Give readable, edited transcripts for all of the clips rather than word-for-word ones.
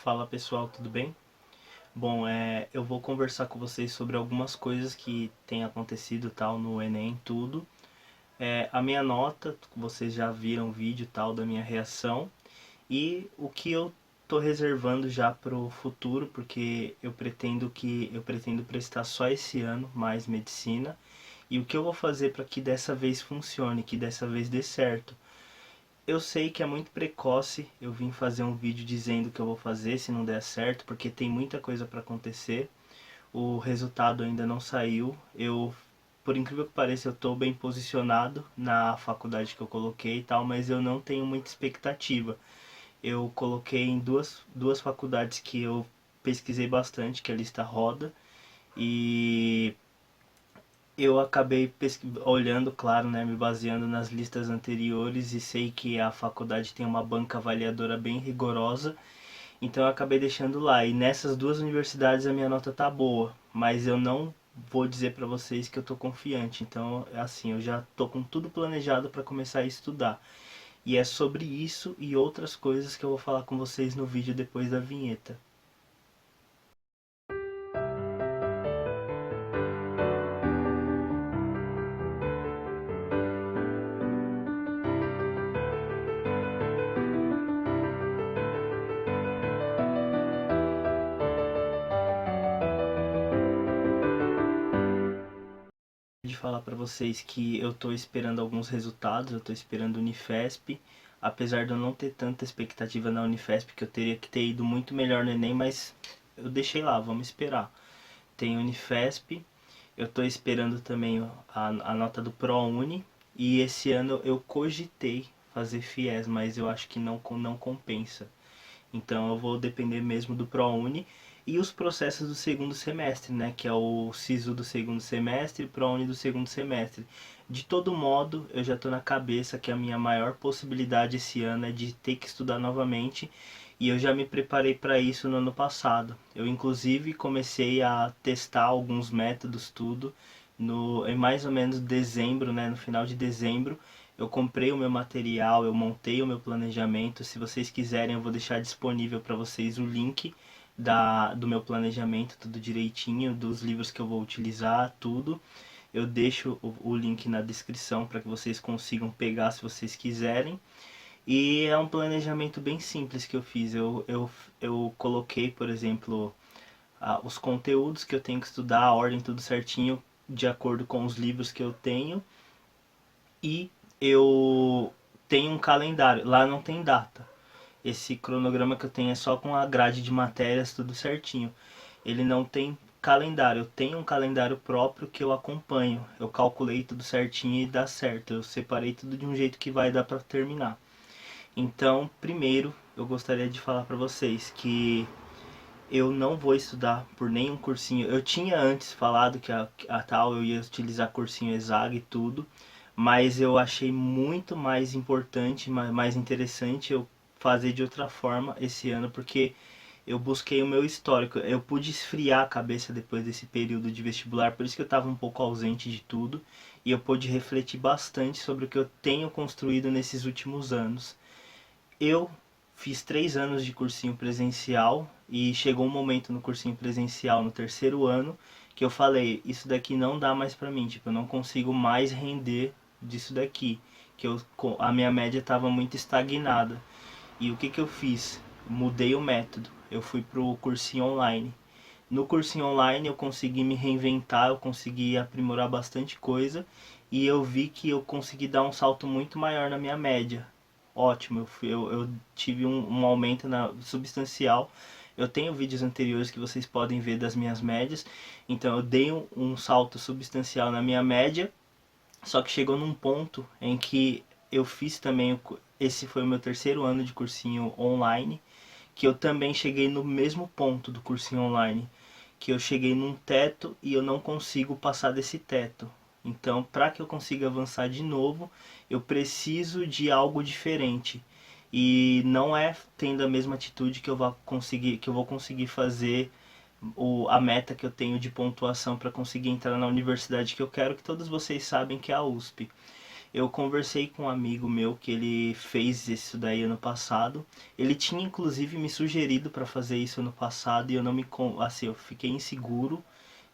Fala pessoal, tudo bem? Bom, eu vou conversar com vocês sobre algumas coisas que têm acontecido tal no Enem, tudo. A minha nota, vocês já viram o vídeo tal da minha reação e o que eu tô reservando já pro futuro, porque eu pretendo prestar só esse ano mais medicina e o que eu vou fazer para que dessa vez funcione, que dessa vez dê certo. Eu sei que é muito precoce eu vim fazer um vídeo dizendo o que eu vou fazer se não der certo, porque tem muita coisa para acontecer. O resultado ainda não saiu. Por incrível que pareça, eu estou bem posicionado na faculdade que eu coloquei e tal, mas eu não tenho muita expectativa. Eu coloquei em duas faculdades que eu pesquisei bastante, que é a lista roda, e eu acabei olhando, claro, né, me baseando nas listas anteriores e sei que a faculdade tem uma banca avaliadora bem rigorosa, então eu acabei deixando lá. E nessas duas universidades a minha nota tá boa, mas eu não vou dizer para vocês que eu tô confiante. Então, assim, eu já tô com tudo planejado para começar a estudar. E é sobre isso e outras coisas que eu vou falar com vocês no vídeo depois da vinheta. De falar para vocês que eu tô esperando alguns resultados, eu tô esperando o Unifesp, apesar de eu não ter tanta expectativa na Unifesp, que eu teria que ter ido muito melhor no Enem, mas eu deixei lá, vamos esperar. Tem Unifesp, eu tô esperando também a nota do ProUni, e esse ano eu cogitei fazer FIES, mas eu acho que não compensa. Então eu vou depender mesmo do ProUni e os processos do segundo semestre, né, que é o SISU do segundo semestre e ProUni do segundo semestre. De todo modo, eu já estou na cabeça que a minha maior possibilidade esse ano é de ter que estudar novamente e eu já me preparei para isso no ano passado. Eu inclusive comecei a testar alguns métodos tudo em mais ou menos dezembro, né, no final de dezembro, eu comprei o meu material, eu montei o meu planejamento. Se vocês quiserem, eu vou deixar disponível para vocês o link do meu planejamento, tudo direitinho, dos livros que eu vou utilizar, tudo. Eu deixo o link na descrição para que vocês consigam pegar se vocês quiserem. E é um planejamento bem simples que eu fiz. Eu coloquei, por exemplo, os conteúdos que eu tenho que estudar, a ordem, tudo certinho, de acordo com os livros que eu tenho e eu tenho um calendário. Lá não tem data. Esse cronograma que eu tenho é só com a grade de matérias, tudo certinho. Ele não tem calendário. Eu tenho um calendário próprio que eu acompanho. Eu calculei tudo certinho e dá certo. Eu separei tudo de um jeito que vai dar para terminar. Então, primeiro, eu gostaria de falar para vocês que eu não vou estudar por nenhum cursinho. Eu tinha antes falado que a tal eu ia utilizar cursinho Exag e tudo, mas eu achei muito mais importante, mais interessante eu fazer de outra forma esse ano, porque eu busquei o meu histórico. Eu pude esfriar a cabeça depois desse período de vestibular, por isso que eu estava um pouco ausente de tudo, e eu pude refletir bastante sobre o que eu tenho construído nesses últimos anos. Eu fiz 3 anos de cursinho presencial e chegou um momento no cursinho presencial, no terceiro ano, que eu falei, isso daqui não dá mais pra mim, tipo, eu não consigo mais render disso daqui, a minha média estava muito estagnada. E o que que eu fiz? Mudei o método, eu fui pro cursinho online. No cursinho online eu consegui me reinventar, eu consegui aprimorar bastante coisa e eu vi que eu consegui dar um salto muito maior na minha média. Ótimo, eu tive um aumento substancial. Eu tenho vídeos anteriores que vocês podem ver das minhas médias, então eu dei um salto substancial na minha média, só que chegou num ponto em que eu fiz também, esse foi o meu terceiro ano de cursinho online, que eu também cheguei no mesmo ponto do cursinho online, que eu cheguei num teto e eu não consigo passar desse teto. Então, para que eu consiga avançar de novo, eu preciso de algo diferente. E não é tendo a mesma atitude que eu vou conseguir fazer a meta que eu tenho de pontuação para conseguir entrar na universidade que eu quero, que todos vocês sabem que é a USP. Eu conversei com um amigo meu que ele fez isso daí ano passado. Ele tinha inclusive me sugerido para fazer isso ano passado e eu não me assim, eu fiquei inseguro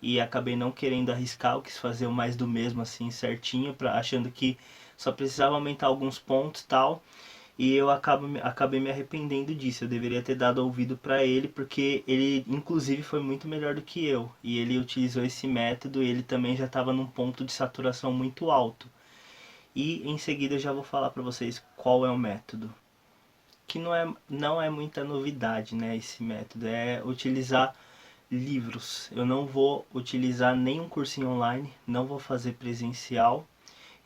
e acabei não querendo arriscar, eu quis fazer o mais do mesmo assim certinho, achando que só precisava aumentar alguns pontos, tal. E eu acabei me arrependendo disso. Eu deveria ter dado ouvido para ele, porque ele inclusive foi muito melhor do que eu. E ele utilizou esse método e ele também já estava num ponto de saturação muito alto. E em seguida eu já vou falar para vocês qual é o método. Que não é muita novidade, né, esse método. É utilizar livros. Eu não vou utilizar nenhum cursinho online, não vou fazer presencial.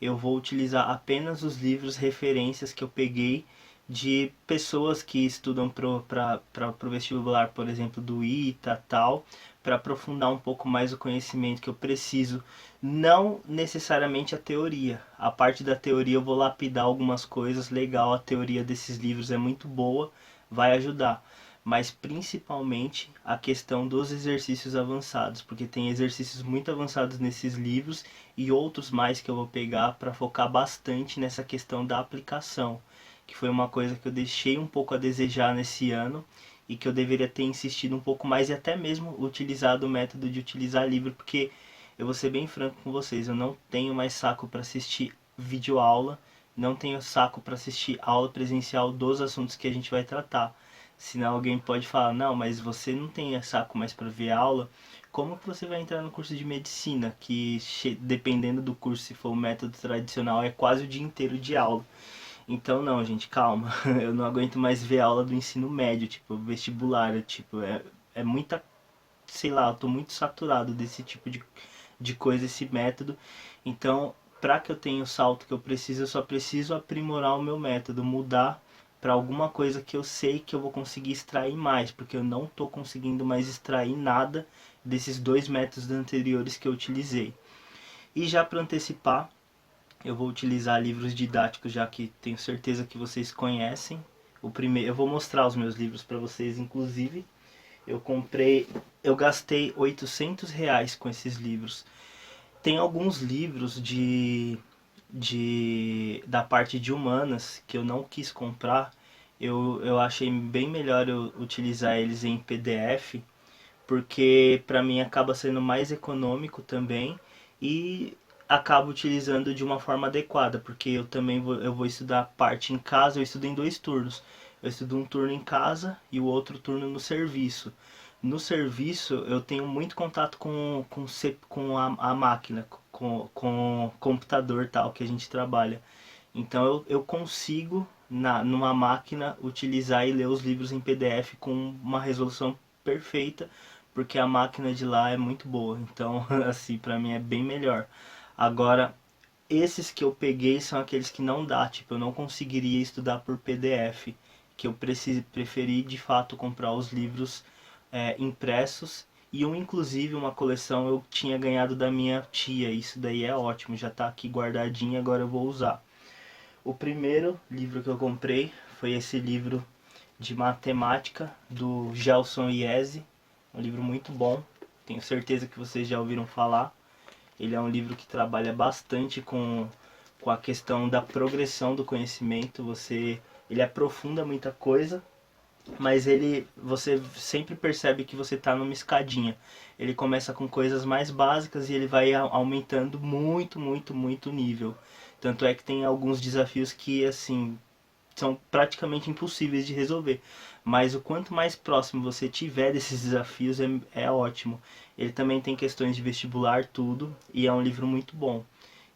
Eu vou utilizar apenas os livros referências que eu peguei de pessoas que estudam para o vestibular, por exemplo, do ITA tal, para aprofundar um pouco mais o conhecimento que eu preciso. Não necessariamente a teoria. A parte da teoria eu vou lapidar algumas coisas, legal, a teoria desses livros é muito boa, vai ajudar. Mas principalmente a questão dos exercícios avançados, porque tem exercícios muito avançados nesses livros e outros mais que eu vou pegar para focar bastante nessa questão da aplicação, que foi uma coisa que eu deixei um pouco a desejar nesse ano e que eu deveria ter insistido um pouco mais e até mesmo utilizado o método de utilizar livro, porque eu vou ser bem franco com vocês, eu não tenho mais saco para assistir videoaula, não tenho saco para assistir aula presencial dos assuntos que a gente vai tratar. Senão alguém pode falar, não, mas você não tem saco mais para ver aula, como que você vai entrar no curso de medicina, que dependendo do curso, se for o método tradicional, é quase o dia inteiro de aula. Então não, gente, calma. Eu não aguento mais ver aula do ensino médio, tipo, vestibular, é muita, sei lá, eu tô muito saturado desse tipo de coisa, esse método. Então, para que eu tenha o salto que eu só preciso aprimorar o meu método, mudar para alguma coisa que eu sei que eu vou conseguir extrair mais, porque eu não estou conseguindo mais extrair nada desses dois métodos anteriores que eu utilizei. E já para antecipar, eu vou utilizar livros didáticos, já que tenho certeza que vocês conhecem. O primeiro, eu vou mostrar os meus livros para vocês, inclusive. Eu gastei R$ 800 com esses livros. Tem alguns livros da parte de humanas que eu não quis comprar. Eu achei bem melhor eu utilizar eles em PDF, porque para mim acaba sendo mais econômico também e acabo utilizando de uma forma adequada, porque eu vou estudar parte em casa, eu estudo em dois turnos. Eu estudo um turno em casa e o outro turno no serviço. No serviço eu tenho muito contato com a máquina, com o computador tal que a gente trabalha. Então eu consigo numa máquina utilizar e ler os livros em PDF com uma resolução perfeita, porque a máquina de lá é muito boa. Então, assim, para mim é bem melhor. Agora, esses que eu peguei são aqueles que não dá, tipo, eu não conseguiria estudar por PDF, que eu preferi de fato comprar os livros impressos. E inclusive uma coleção eu tinha ganhado da minha tia, isso daí é ótimo, já tá aqui guardadinho, agora eu vou usar. O primeiro livro que eu comprei foi esse livro de matemática do Gelson Iese, um livro muito bom, tenho certeza que vocês já ouviram falar. Ele é um livro que trabalha bastante com a questão da progressão do conhecimento, ele aprofunda muita coisa, mas você sempre percebe que você está numa escadinha. Ele começa com coisas mais básicas e ele vai aumentando muito, muito, muito o nível. Tanto é que tem alguns desafios que, assim, são praticamente impossíveis de resolver. Mas o quanto mais próximo você tiver desses desafios, é ótimo. Ele também tem questões de vestibular, tudo, e é um livro muito bom.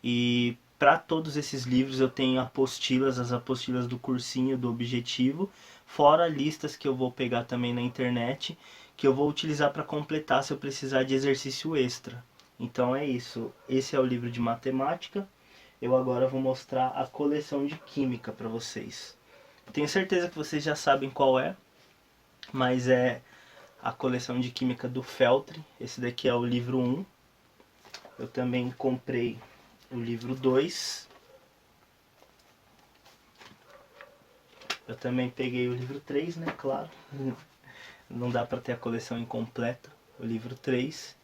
E para todos esses livros eu tenho apostilas, as apostilas do cursinho, do objetivo, fora listas que eu vou pegar também na internet, que eu vou utilizar para completar se eu precisar de exercício extra. Então é isso. Esse é o livro de matemática. Eu agora vou mostrar a coleção de química para vocês. Tenho certeza que vocês já sabem qual é, mas é a coleção de química do Feltri. Esse daqui é o livro 1. Eu também comprei o livro 2. Eu também peguei o livro 3, né? Claro. Não dá para ter a coleção incompleta. O livro 3.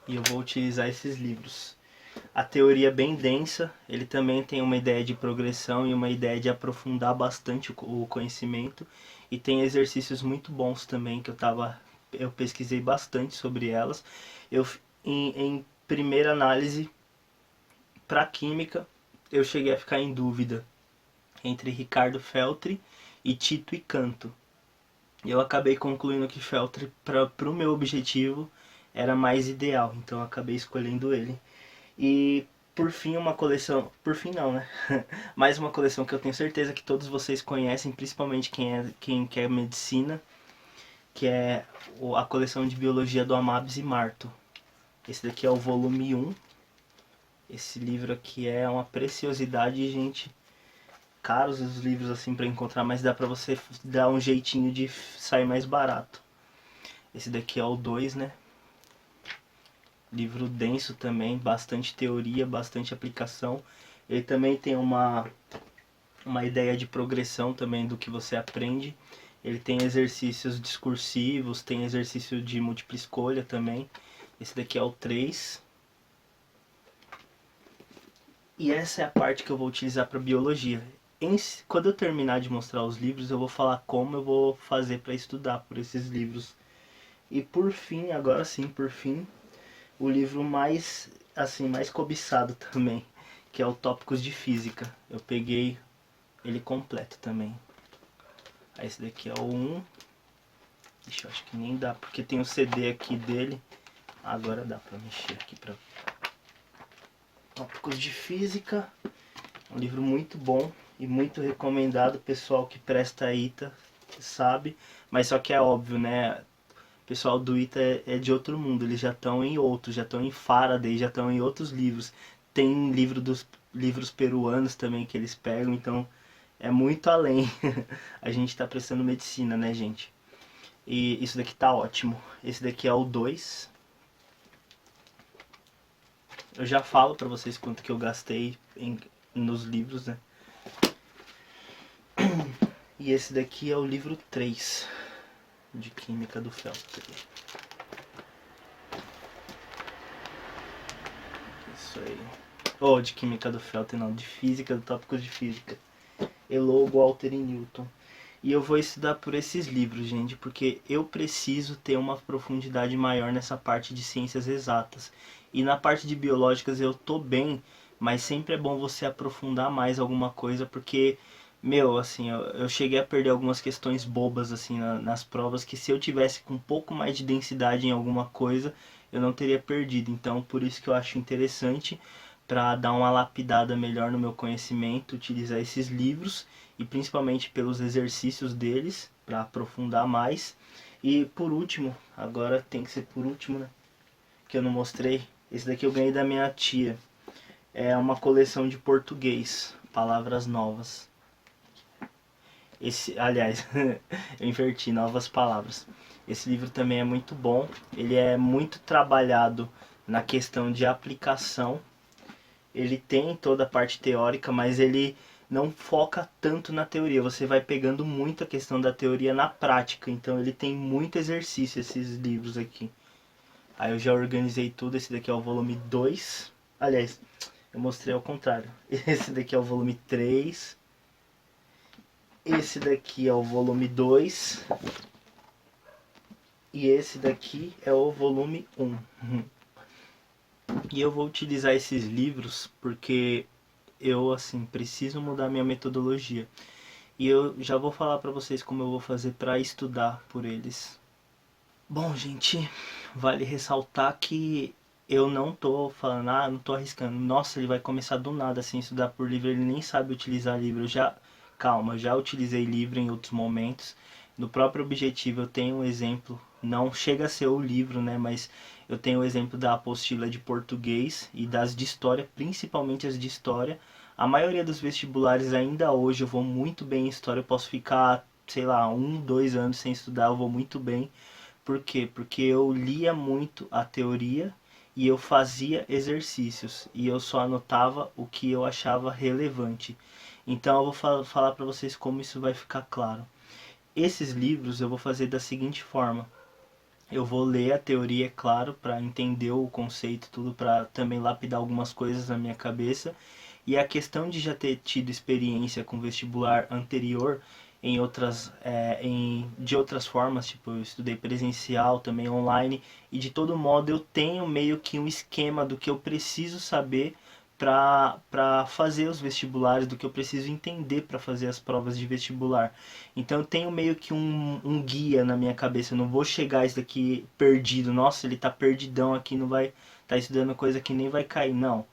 E eu vou utilizar esses livros. a teoria bem densa, ele também tem uma ideia de progressão e uma ideia de aprofundar bastante o conhecimento, e tem exercícios muito bons também que eu pesquisei bastante sobre elas. Eu em primeira análise para química, eu cheguei a ficar em dúvida entre Ricardo Feltri e Tito e Canto. Eu acabei concluindo que Feltri, para o meu objetivo, era mais ideal, então eu acabei escolhendo ele. E por fim, uma coleção. Por fim, não, né? Mais uma coleção que eu tenho certeza que todos vocês conhecem, principalmente quem quer medicina, que é a coleção de biologia do Amabis e Marto. Esse daqui é o volume 1. Esse livro aqui é uma preciosidade, gente. Caros os livros assim para encontrar, mas dá pra você dar um jeitinho de sair mais barato. Esse daqui é o 2, né? Livro denso também, bastante teoria, bastante aplicação. Ele também tem uma ideia de progressão também do que você aprende. Ele tem exercícios discursivos, tem exercício de múltipla escolha também. Esse daqui é o 3. E essa é a parte que eu vou utilizar para biologia. Quando eu terminar de mostrar os livros, eu vou falar como eu vou fazer para estudar por esses livros. E por fim, agora sim, por fim, o livro mais cobiçado também, que é o Tópicos de Física. Eu peguei ele completo também. Aí esse daqui é o 1. Ixi, eu acho que nem dá, porque tem o CD aqui dele. Agora dá pra mexer aqui pra... Tópicos de Física. Um livro muito bom e muito recomendado. Pessoal que presta ITA sabe, mas só que é óbvio, né? O pessoal do ITA é de outro mundo, eles já estão em outros, já estão em Faraday, já estão em outros livros. Tem livro dos livros peruanos também que eles pegam, então é muito além. A gente está prestando medicina, né, gente? E isso daqui tá ótimo. Esse daqui é o 2. Eu já falo pra vocês quanto que eu gastei nos livros, né? E esse daqui é o livro 3 de Química do Feltri. Isso aí. Oh, de Química do Feltri, não. De Física, do Tópicos de Física. Elogo, Walter e Newton. E eu vou estudar por esses livros, gente, porque eu preciso ter uma profundidade maior nessa parte de ciências exatas. E na parte de biológicas eu tô bem, mas sempre é bom você aprofundar mais alguma coisa, porque, meu, assim, eu cheguei a perder algumas questões bobas, assim, nas provas, que se eu tivesse com um pouco mais de densidade em alguma coisa, eu não teria perdido. Então, por isso que eu acho interessante, para dar uma lapidada melhor no meu conhecimento, utilizar esses livros, e principalmente pelos exercícios deles, para aprofundar mais. E por último, agora tem que ser por último, né? Que eu não mostrei. Esse daqui eu ganhei da minha tia. É uma coleção de português, palavras novas. Aliás, eu inverti, novas palavras. Esse livro também é muito bom. Ele é muito trabalhado na questão de aplicação. Ele tem toda a parte teórica, mas ele não foca tanto na teoria. Você vai pegando muito a questão da teoria na prática. Então ele tem muito exercício, esses livros aqui. Aí eu já organizei tudo. Esse daqui é o volume 2. Aliás, eu mostrei ao contrário. Esse daqui é o volume 3. Esse daqui é o volume 2. E esse daqui é o volume 1. E eu vou utilizar esses livros porque eu, assim, preciso mudar minha metodologia. E eu já vou falar pra vocês como eu vou fazer pra estudar por eles. Bom, gente, vale ressaltar que eu não tô falando, não tô arriscando. Nossa, ele vai começar do nada assim, estudar por livro, ele nem sabe utilizar livro. Calma, eu já utilizei livro em outros momentos. No próprio objetivo eu tenho um exemplo, não chega a ser o livro, né, mas eu tenho o exemplo da apostila de português e das de história, principalmente as de história. A maioria dos vestibulares ainda hoje eu vou muito bem em história, eu posso ficar, sei lá, 1, 2 anos sem estudar, eu vou muito bem. Por quê? Porque eu lia muito a teoria e eu fazia exercícios e eu só anotava o que eu achava relevante. Então eu vou falar para vocês como isso vai ficar claro. Esses livros eu vou fazer da seguinte forma. Eu vou ler a teoria, é claro, para entender o conceito, tudo, para também lapidar algumas coisas na minha cabeça. E a questão de já ter tido experiência com vestibular anterior em outras, de outras formas, tipo, eu estudei presencial, também online, e de todo modo eu tenho meio que um esquema do que eu preciso saber para fazer os vestibulares, do que eu preciso entender para fazer as provas de vestibular. Então eu tenho meio que um guia na minha cabeça. Eu não vou chegar isso daqui perdido. Nossa, ele tá perdidão aqui, não vai tá estudando coisa que nem vai cair. Não.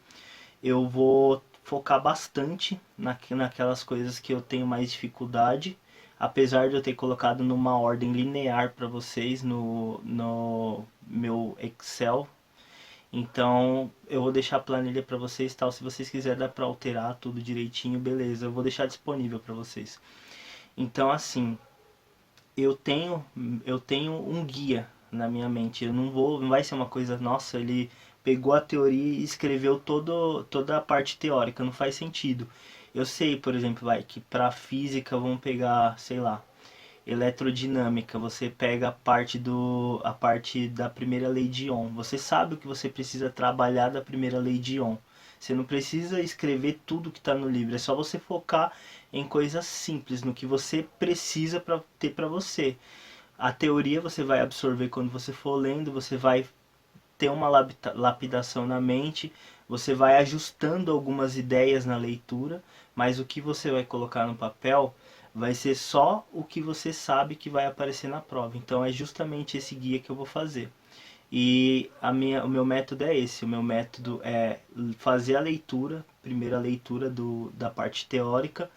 Eu vou focar bastante naquelas coisas que eu tenho mais dificuldade. Apesar de eu ter colocado numa ordem linear para vocês no meu Excel. Então eu vou deixar a planilha para vocês, tal. Se vocês quiserem dá para alterar tudo direitinho, beleza. Eu vou deixar disponível para vocês. Então assim, eu tenho eu tenho um guia na minha mente. Eu não vai ser uma coisa, nossa, ele pegou a teoria e escreveu toda a parte teórica, não faz sentido. Eu sei, por exemplo, vai que para física vamos pegar, sei lá, eletrodinâmica, você pega a parte da primeira lei de Ohm. Você sabe o que você precisa trabalhar da primeira lei de Ohm. Você não precisa escrever tudo que está no livro, é só você focar em coisas simples, no que você precisa para ter para você. A teoria você vai absorver quando você for lendo, você vai ter uma lapidação na mente, você vai ajustando algumas ideias na leitura, mas o que você vai colocar no papel vai ser só o que você sabe que vai aparecer na prova. Então é justamente esse guia que eu vou fazer. E o meu método é esse, o meu método é fazer a leitura, primeira leitura da parte teórica,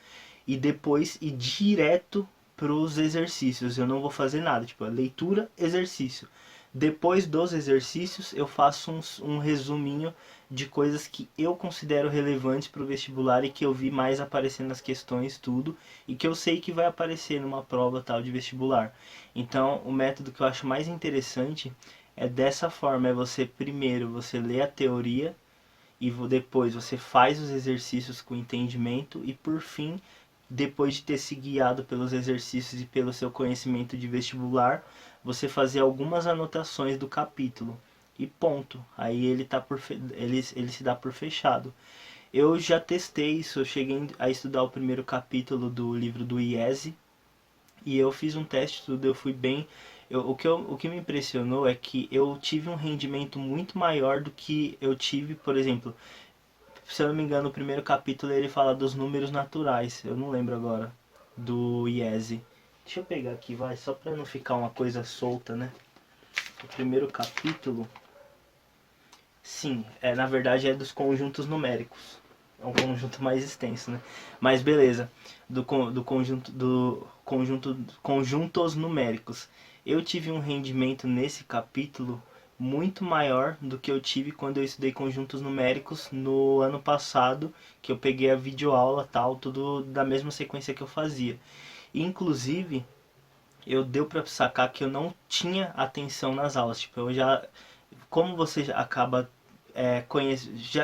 e depois ir direto para os exercícios. Eu não vou fazer nada, tipo, leitura, exercício. Depois dos exercícios, eu faço um resuminho de coisas que eu considero relevantes para o vestibular e que eu vi mais aparecer nas questões, tudo, e que eu sei que vai aparecer numa prova tal de vestibular. Então, o método que eu acho mais interessante é dessa forma, é você primeiro você lê a teoria e depois você faz os exercícios com entendimento e por fim, depois de ter se guiado pelos exercícios e pelo seu conhecimento de vestibular, você fazer algumas anotações do capítulo e ponto. Aí ele se dá por fechado. Eu já testei isso, eu cheguei a estudar o primeiro capítulo do livro do IESE e eu fiz um teste tudo, eu fui bem. O que me impressionou é que eu tive um rendimento muito maior do que eu tive, por exemplo, se eu não me engano, o primeiro capítulo ele fala dos números naturais. Eu não lembro agora. Do IESE. Deixa eu pegar aqui, vai, só pra não ficar uma coisa solta, né? O primeiro capítulo. Sim, na verdade é dos conjuntos numéricos. É um conjunto mais extenso, né? Mas beleza. Do conjunto conjuntos numéricos. Eu tive um rendimento nesse capítulo muito maior do que eu tive quando eu estudei conjuntos numéricos no ano passado, que eu peguei a videoaula tal, tudo da mesma sequência que eu fazia. Inclusive, eu deu para sacar que eu não tinha atenção nas aulas, tipo, eu já como você acaba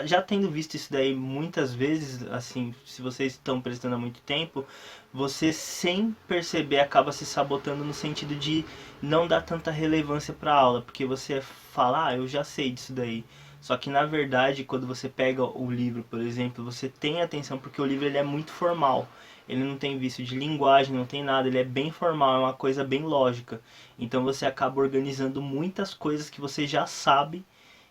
já tendo visto isso daí muitas vezes, assim, se vocês estão prestando há muito tempo, você sem perceber acaba se sabotando no sentido de não dar tanta relevância para a aula, porque você fala, eu já sei disso daí. Só que na verdade, quando você pega o livro, por exemplo, você tem atenção porque o livro ele é muito formal. Ele não tem vício de linguagem, não tem nada, ele é bem formal, é uma coisa bem lógica. Então você acaba organizando muitas coisas que você já sabe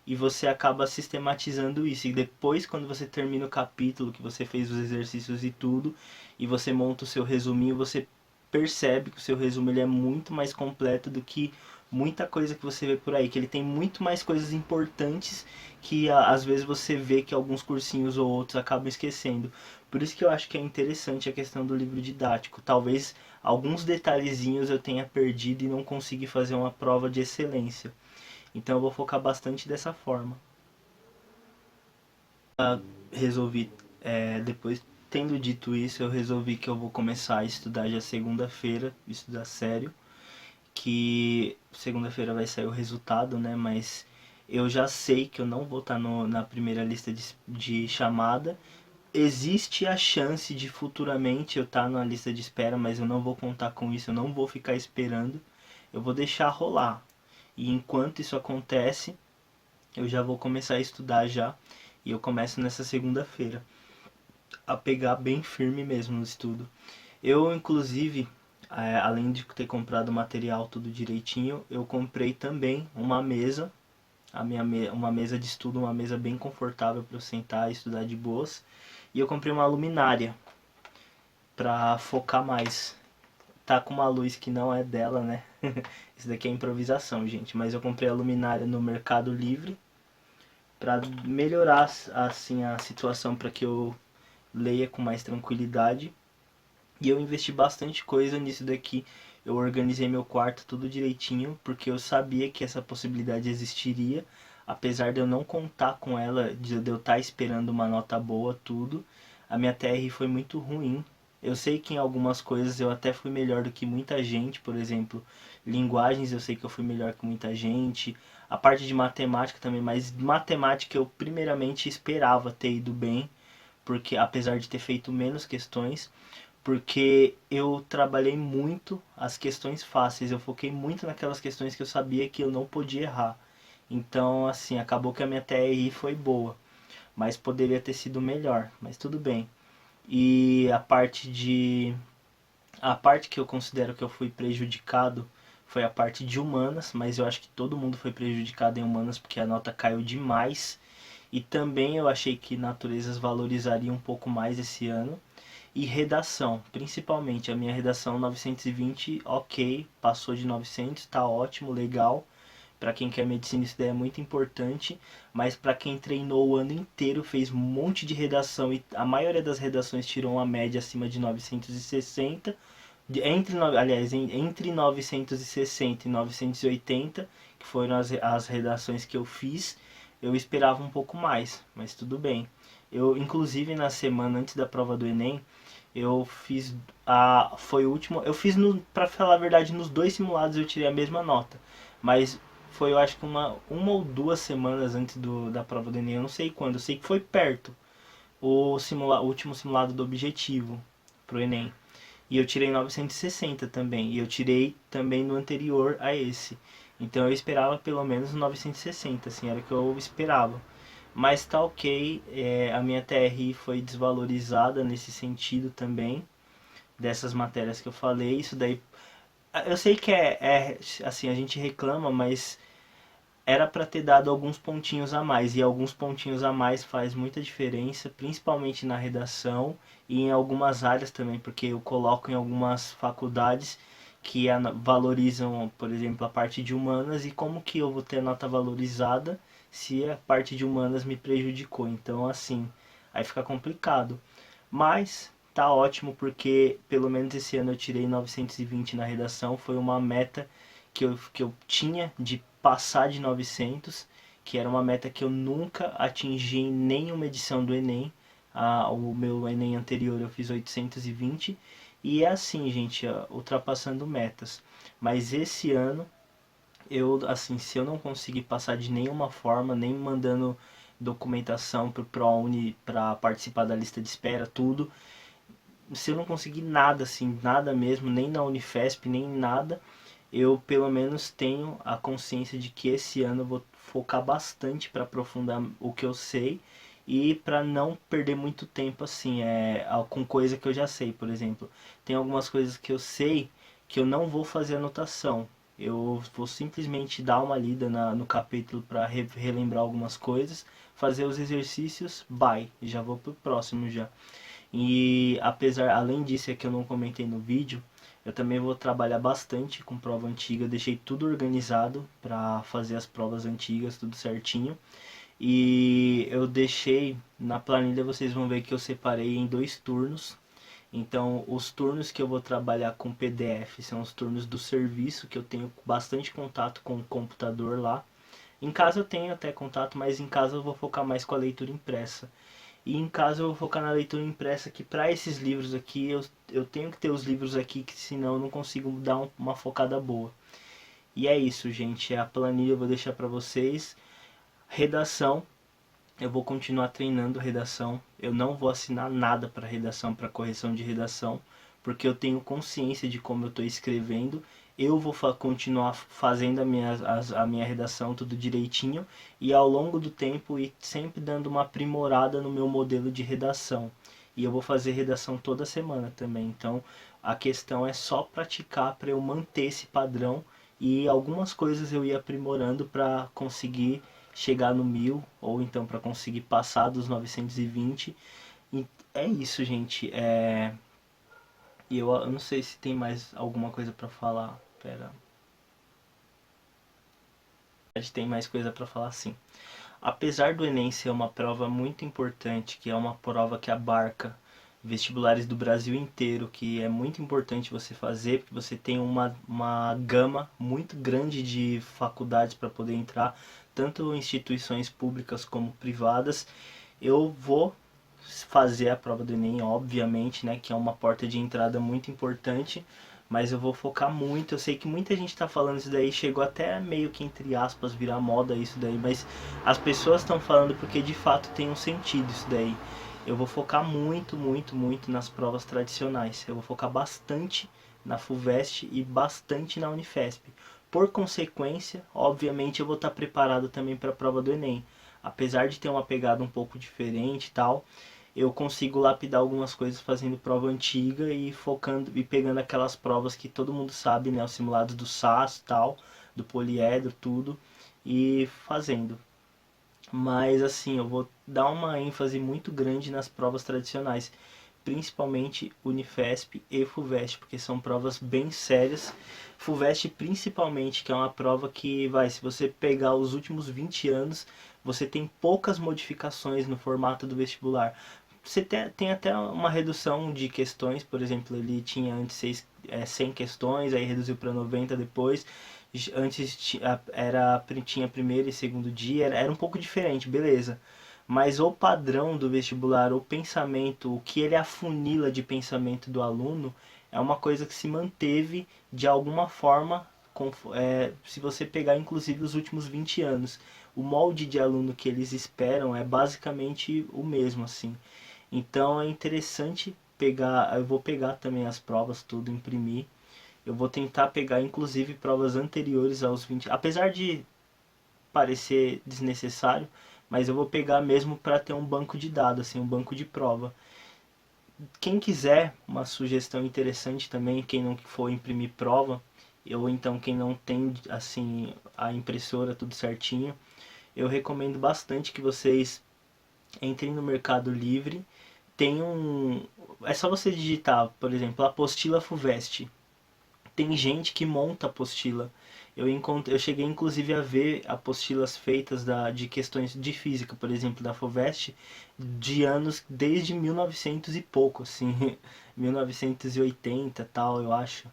e você acaba sistematizando isso. E depois, quando você termina o capítulo, que você fez os exercícios e tudo, e você monta o seu resuminho, você percebe que o seu resumo ele é muito mais completo do que muita coisa que você vê por aí, que ele tem muito mais coisas importantes que às vezes você vê que alguns cursinhos ou outros acabam esquecendo. Por isso que eu acho que é interessante a questão do livro didático. Talvez alguns detalhezinhos eu tenha perdido e não consegui fazer uma prova de excelência. Então eu vou focar bastante dessa forma. Resolvi, depois tendo dito isso, eu resolvi que eu vou começar a estudar já segunda-feira, estudar sério, que segunda-feira vai sair o resultado, né? Mas eu já sei que eu não vou estar na primeira lista de chamada. Existe a chance de futuramente eu estar na lista de espera, mas eu não vou contar com isso, eu não vou ficar esperando, eu vou deixar rolar. E enquanto isso acontece, eu já vou começar a estudar já. E eu começo nessa segunda-feira a pegar bem firme mesmo no estudo. Eu, inclusive, além de ter comprado o material tudo direitinho, eu comprei também uma mesa, uma mesa de estudo, uma mesa bem confortável para eu sentar e estudar de boas. E eu comprei uma luminária para focar mais. Tá com uma luz que não é dela, né? Isso daqui é improvisação, gente. Mas eu comprei a luminária no Mercado Livre para melhorar assim a situação, para que eu leia com mais tranquilidade. E eu investi bastante coisa nisso daqui. Eu organizei meu quarto tudo direitinho, porque eu sabia que essa possibilidade existiria, apesar de eu não contar com ela, de eu estar esperando uma nota boa, tudo. A minha TR foi muito ruim. Eu sei que em algumas coisas eu até fui melhor do que muita gente, por exemplo, linguagens eu sei que eu fui melhor que muita gente. A parte de matemática também, mas matemática eu primeiramente esperava ter ido bem, porque apesar de ter feito menos questões, porque eu trabalhei muito as questões fáceis, eu foquei muito naquelas questões que eu sabia que eu não podia errar. Então, assim, acabou que a minha TRI foi boa, mas poderia ter sido melhor, mas tudo bem. E a parte que eu considero que eu fui prejudicado foi a parte de humanas, mas eu acho que todo mundo foi prejudicado em humanas porque a nota caiu demais. E também eu achei que naturezas valorizaria um pouco mais esse ano. E redação, principalmente a minha redação 920, ok, passou de 900, tá ótimo, legal. Para quem quer medicina isso daí é muito importante, mas para quem treinou o ano inteiro, fez um monte de redação e a maioria das redações tirou uma média acima de 960, entre 960 e 980, que foram as redações que eu fiz, eu esperava um pouco mais, mas tudo bem. Eu, inclusive, na semana antes da prova do Enem, eu fiz foi o último, eu fiz para falar a verdade, nos dois simulados eu tirei a mesma nota, mas foi, eu acho que uma ou duas semanas antes da prova do Enem, eu não sei quando, eu sei que foi perto o último simulado do objetivo pro Enem. E eu tirei 960 também, e eu tirei também no anterior a esse. Então eu esperava pelo menos 960, assim, era o que eu esperava. Mas tá ok, a minha TRI foi desvalorizada nesse sentido também, dessas matérias que eu falei. Isso daí, eu sei que assim, a gente reclama, mas era para ter dado alguns pontinhos a mais, e alguns pontinhos a mais faz muita diferença, principalmente na redação e em algumas áreas também, porque eu coloco em algumas faculdades que valorizam, por exemplo, a parte de humanas, e como que eu vou ter nota valorizada se a parte de humanas me prejudicou? Então, assim, aí fica complicado. Mas tá ótimo, porque pelo menos esse ano eu tirei 920 na redação, foi uma meta que eu tinha de passar de 900, que era uma meta que eu nunca atingi em nenhuma edição do Enem. O meu Enem anterior eu fiz 820, e é assim, gente, ultrapassando metas. Mas esse ano, eu, assim, se eu não conseguir passar de nenhuma forma, nem mandando documentação pro ProUni para participar da lista de espera, tudo, se eu não conseguir nada, assim, nada mesmo, nem na Unifesp, nem nada, eu pelo menos tenho a consciência de que esse ano eu vou focar bastante para aprofundar o que eu sei e para não perder muito tempo assim, com coisa que eu já sei, por exemplo. Tem algumas coisas que eu sei que eu não vou fazer anotação. Eu vou simplesmente dar uma lida no capítulo para relembrar algumas coisas, fazer os exercícios, bye, já vou pro próximo já. E apesar, além disso, é que eu não comentei no vídeo, eu também vou trabalhar bastante com prova antiga. Eu deixei tudo organizado para fazer as provas antigas, tudo certinho. E eu deixei na planilha, vocês vão ver que eu separei em dois turnos. Então, os turnos que eu vou trabalhar com PDF são os turnos do serviço, que eu tenho bastante contato com o computador lá. Em casa eu tenho até contato, mas em casa eu vou focar mais com a leitura impressa. E em casa eu vou focar na leitura impressa, que para esses livros aqui eu tenho que ter os livros aqui, que senão eu não consigo dar uma focada boa. E é isso, gente. A planilha eu vou deixar para vocês. Redação, eu vou continuar treinando redação. Eu não vou assinar nada para redação, para correção de redação, porque eu tenho consciência de como eu estou escrevendo. eu vou continuar fazendo a minha redação tudo direitinho e ao longo do tempo ir sempre dando uma aprimorada no meu modelo de redação. E eu vou fazer redação toda semana também, então a questão é só praticar para eu manter esse padrão e algumas coisas eu ir aprimorando para conseguir chegar no 1000 ou então para conseguir passar dos 920. E é isso, gente. E eu não sei se tem mais alguma coisa para falar. Pera. Tem mais coisa para falar sim. Apesar do Enem ser uma prova muito importante, que é uma prova que abarca vestibulares do Brasil inteiro, que é muito importante você fazer, porque você tem uma gama muito grande de faculdades para poder entrar, tanto instituições públicas como privadas, eu vou fazer a prova do Enem, obviamente, né, que é uma porta de entrada muito importante, mas eu vou focar muito. Eu sei que muita gente está falando isso daí, chegou até meio que entre aspas virar moda isso daí, mas as pessoas estão falando porque de fato tem um sentido isso daí. Eu vou focar muito, muito, muito nas provas tradicionais. Eu vou focar bastante na FUVEST e bastante na Unifesp. Por consequência, obviamente eu vou estar preparado também para a prova do Enem. Apesar de ter uma pegada um pouco diferente e tal, eu consigo lapidar algumas coisas fazendo prova antiga e focando e pegando aquelas provas que todo mundo sabe, né, os simulados do SAS, tal, do poliedro, tudo, e fazendo. Mas assim, eu vou dar uma ênfase muito grande nas provas tradicionais, principalmente Unifesp e FUVEST, porque são provas bem sérias. FUVEST principalmente, que é uma prova que vai, se você pegar os últimos 20 anos, você tem poucas modificações no formato do vestibular. Você tem até uma redução de questões, por exemplo, ele tinha antes 100 questões, aí reduziu para 90 depois. Antes tinha primeiro e segundo dia, era um pouco diferente, beleza. Mas o padrão do vestibular, o pensamento, o que ele afunila de pensamento do aluno, é uma coisa que se manteve de alguma forma, se você pegar inclusive os últimos 20 anos. O molde de aluno que eles esperam é basicamente o mesmo, assim. Então é interessante pegar, eu vou pegar também as provas, tudo, imprimir. Eu vou tentar pegar inclusive provas anteriores aos 20, apesar de parecer desnecessário, mas eu vou pegar mesmo para ter um banco de dados, assim, um banco de prova. Quem quiser uma sugestão interessante também, quem não for imprimir prova, ou então quem não tem assim a impressora tudo certinho, eu recomendo bastante que vocês entrem no Mercado Livre. Tem um, é só você digitar, por exemplo, apostila FUVEST. Tem gente que monta apostila. Eu cheguei inclusive a ver apostilas feitas de questões de física, por exemplo, da FUVEST, de anos desde 1900 e pouco, assim, 1980 tal, eu acho.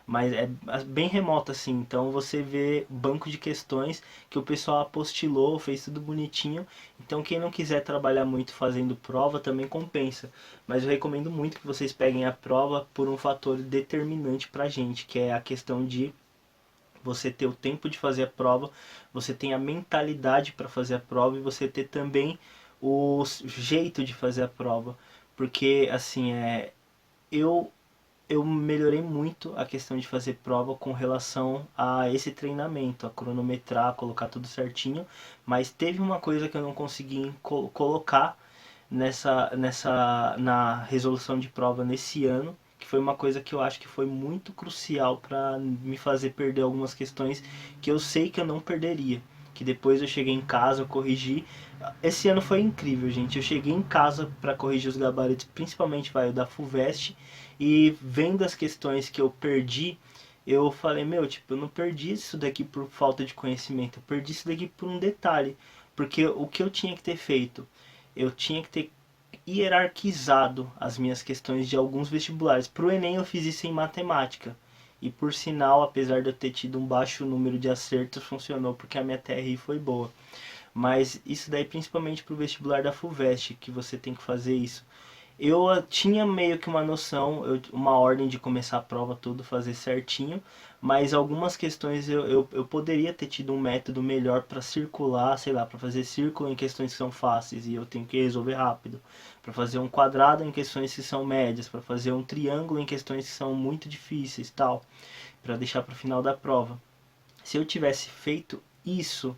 Mas é bem remoto assim, então você vê banco de questões que o pessoal apostilou, fez tudo bonitinho. Então quem não quiser trabalhar muito fazendo prova também compensa. Mas eu recomendo muito que vocês peguem a prova por um fator determinante pra gente, que é a questão de você ter o tempo de fazer a prova, você tem a mentalidade para fazer a prova e você ter também o jeito de fazer a prova. Porque assim, eu eu melhorei muito a questão de fazer prova com relação a esse treinamento, a cronometrar, colocar tudo certinho, mas teve uma coisa que eu não consegui colocar na resolução de prova nesse ano, que foi uma coisa que eu acho que foi muito crucial para me fazer perder algumas questões que eu sei que eu não perderia. Que depois eu cheguei em casa, eu corrigi. Esse ano foi incrível, gente. Eu cheguei em casa para corrigir os gabaritos, principalmente o da FUVEST, e vendo as questões que eu perdi, eu falei, meu, tipo, eu não perdi isso daqui por falta de conhecimento, eu perdi isso daqui por um detalhe. Porque o que eu tinha que ter feito? Eu tinha que ter hierarquizado as minhas questões de alguns vestibulares. Para o Enem eu fiz isso em matemática. E por sinal, apesar de eu ter tido um baixo número de acertos, funcionou porque a minha TRI foi boa. Mas isso daí principalmente para o vestibular da FUVEST, que você tem que fazer isso. Eu tinha meio que uma noção, uma ordem de começar a prova, tudo, fazer certinho, mas algumas questões eu poderia ter tido um método melhor para circular, sei lá, para fazer círculo em questões que são fáceis e eu tenho que resolver rápido, para fazer um quadrado em questões que são médias, para fazer um triângulo em questões que são muito difíceis, tal. para deixar para o final da prova. Se eu tivesse feito isso,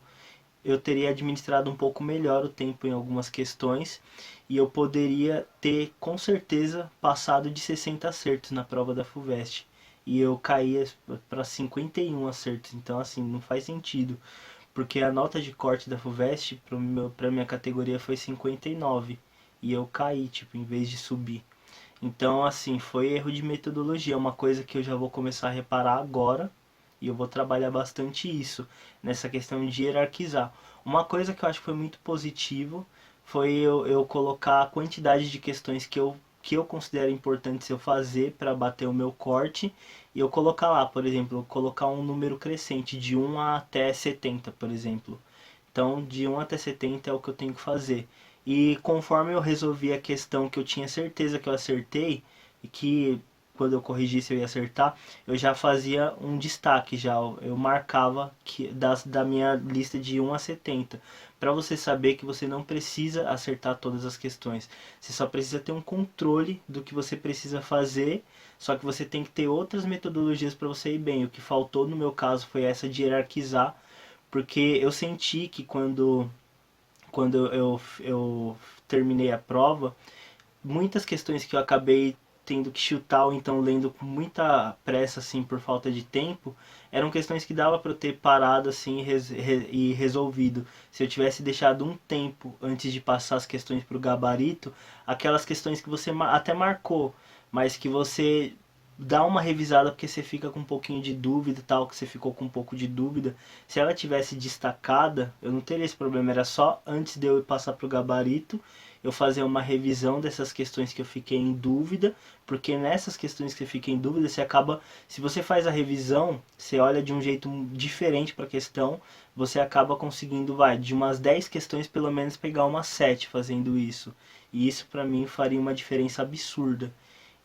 eu teria administrado um pouco melhor o tempo em algumas questões e eu poderia ter com certeza passado de 60 acertos na prova da FUVEST. E eu caía para 51 acertos, então assim, não faz sentido. Porque a nota de corte da FUVEST para minha categoria foi 59 e eu caí, tipo, em vez de subir. Então, assim, foi erro de metodologia, é uma coisa que eu já vou começar a reparar agora e eu vou trabalhar bastante isso, nessa questão de hierarquizar. Uma coisa que eu acho que foi muito positivo foi eu colocar a quantidade de questões que eu considero importantes eu fazer para bater o meu corte e eu colocar lá, por exemplo, colocar um número crescente de 1 até 70, por exemplo. Então, de 1 até 70 é o que eu tenho que fazer. E conforme eu resolvi a questão que eu tinha certeza que eu acertei, e que quando eu corrigisse eu ia acertar, eu já fazia um destaque, já eu marcava da minha lista de 1 a 70, para você saber que você não precisa acertar todas as questões. Você só precisa ter um controle do que você precisa fazer, só que você tem que ter outras metodologias para você ir bem. O que faltou no meu caso foi essa de hierarquizar, porque eu senti que quando eu terminei a prova, muitas questões que eu acabei tendo que chutar ou então lendo com muita pressa assim por falta de tempo, eram questões que dava para eu ter parado assim e resolvido. Se eu tivesse deixado um tempo antes de passar as questões para o gabarito, aquelas questões que você até marcou, mas que você dá uma revisada porque você fica com um pouquinho de dúvida, tal, que você ficou com um pouco de dúvida. Se ela tivesse destacada, eu não teria esse problema, era só antes de eu passar para o gabarito, eu fazer uma revisão dessas questões que eu fiquei em dúvida, porque nessas questões que você fica em dúvida, você acaba, se você faz a revisão, você olha de um jeito diferente para a questão, você acaba conseguindo, de umas 10 questões pelo menos pegar umas 7 fazendo isso. E isso para mim faria uma diferença absurda.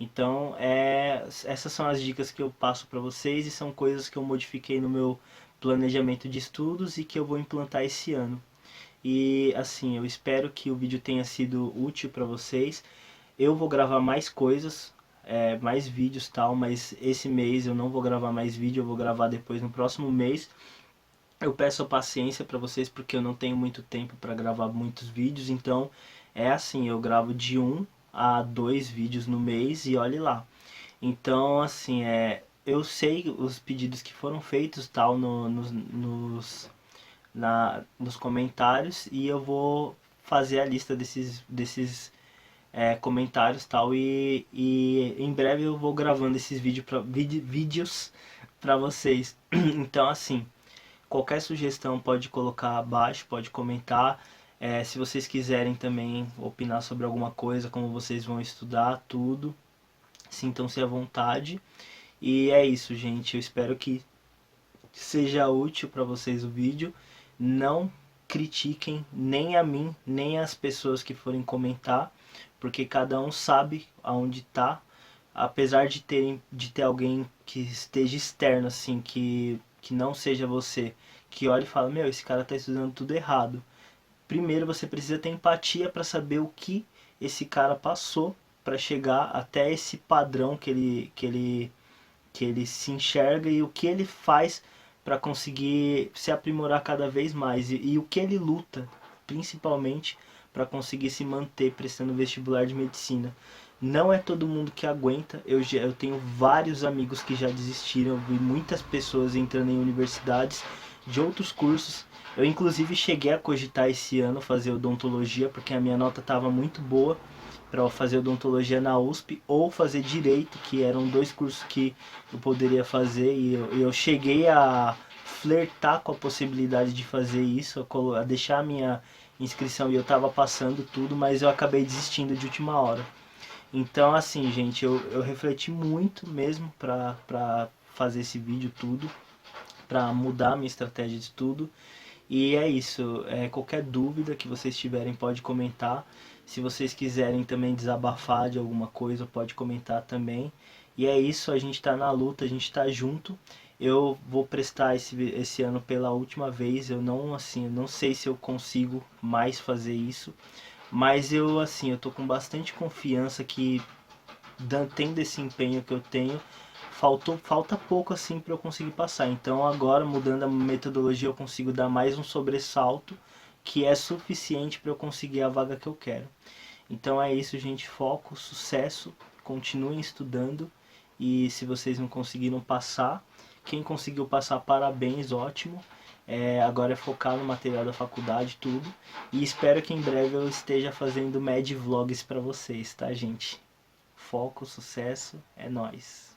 Então, essas são as dicas que eu passo para vocês e são coisas que eu modifiquei no meu planejamento de estudos e que eu vou implantar esse ano. E assim, eu espero que o vídeo tenha sido útil para vocês. Eu vou gravar mais coisas, mais vídeos tal, mas esse mês eu não vou gravar mais vídeo, eu vou gravar depois no próximo mês. Eu peço paciência para vocês porque eu não tenho muito tempo para gravar muitos vídeos, então é assim, eu gravo de 1 a 2 vídeos no mês e olhe lá. Então, assim, eu sei os pedidos que foram feitos tal nos comentários e eu vou fazer a lista desses comentários tal e em breve eu vou gravando esses vídeos para vocês. Então, assim, qualquer sugestão pode colocar abaixo, pode comentar. Se vocês quiserem também opinar sobre alguma coisa, como vocês vão estudar, tudo, sintam-se à vontade. E é isso, gente. Eu espero que seja útil para vocês o vídeo. Não critiquem nem a mim, nem as pessoas que forem comentar, porque cada um sabe aonde está. Apesar de ter alguém que esteja externo, assim, que não seja você, que olha e fala, meu, esse cara está estudando tudo errado. Primeiro você precisa ter empatia para saber o que esse cara passou para chegar até esse padrão que ele se enxerga e o que ele faz para conseguir se aprimorar cada vez mais e o que ele luta, principalmente para conseguir se manter prestando vestibular de medicina. Não é todo mundo que aguenta. Eu tenho vários amigos que já desistiram, eu vi muitas pessoas entrando em universidades de outros cursos. Eu inclusive cheguei a cogitar esse ano fazer odontologia porque a minha nota estava muito boa para fazer odontologia na USP ou fazer direito, que eram dois cursos que eu poderia fazer e eu cheguei a flertar com a possibilidade de fazer isso, a deixar a minha inscrição e eu estava passando tudo, mas eu acabei desistindo de última hora. Então assim, gente, eu refleti muito mesmo para fazer esse vídeo tudo, para mudar a minha estratégia de estudo. E é isso, qualquer dúvida que vocês tiverem pode comentar. Se vocês quiserem também desabafar de alguma coisa, pode comentar também. E é isso, a gente está na luta, a gente está junto. Eu vou prestar esse ano pela última vez. Eu não, assim, não sei se eu consigo mais fazer isso. Mas eu, assim, eu tô com bastante confiança que, tendo esse empenho que eu tenho, falta pouco assim para eu conseguir passar. Então agora, mudando a metodologia, eu consigo dar mais um sobressalto que é suficiente para eu conseguir a vaga que eu quero. Então é isso, gente. Foco, sucesso, continuem estudando. E se vocês não conseguiram passar, quem conseguiu passar, parabéns, ótimo. Agora é focar no material da faculdade, tudo. E espero que em breve eu esteja fazendo Med Vlogs para vocês, tá, gente? Foco, sucesso, é nóis.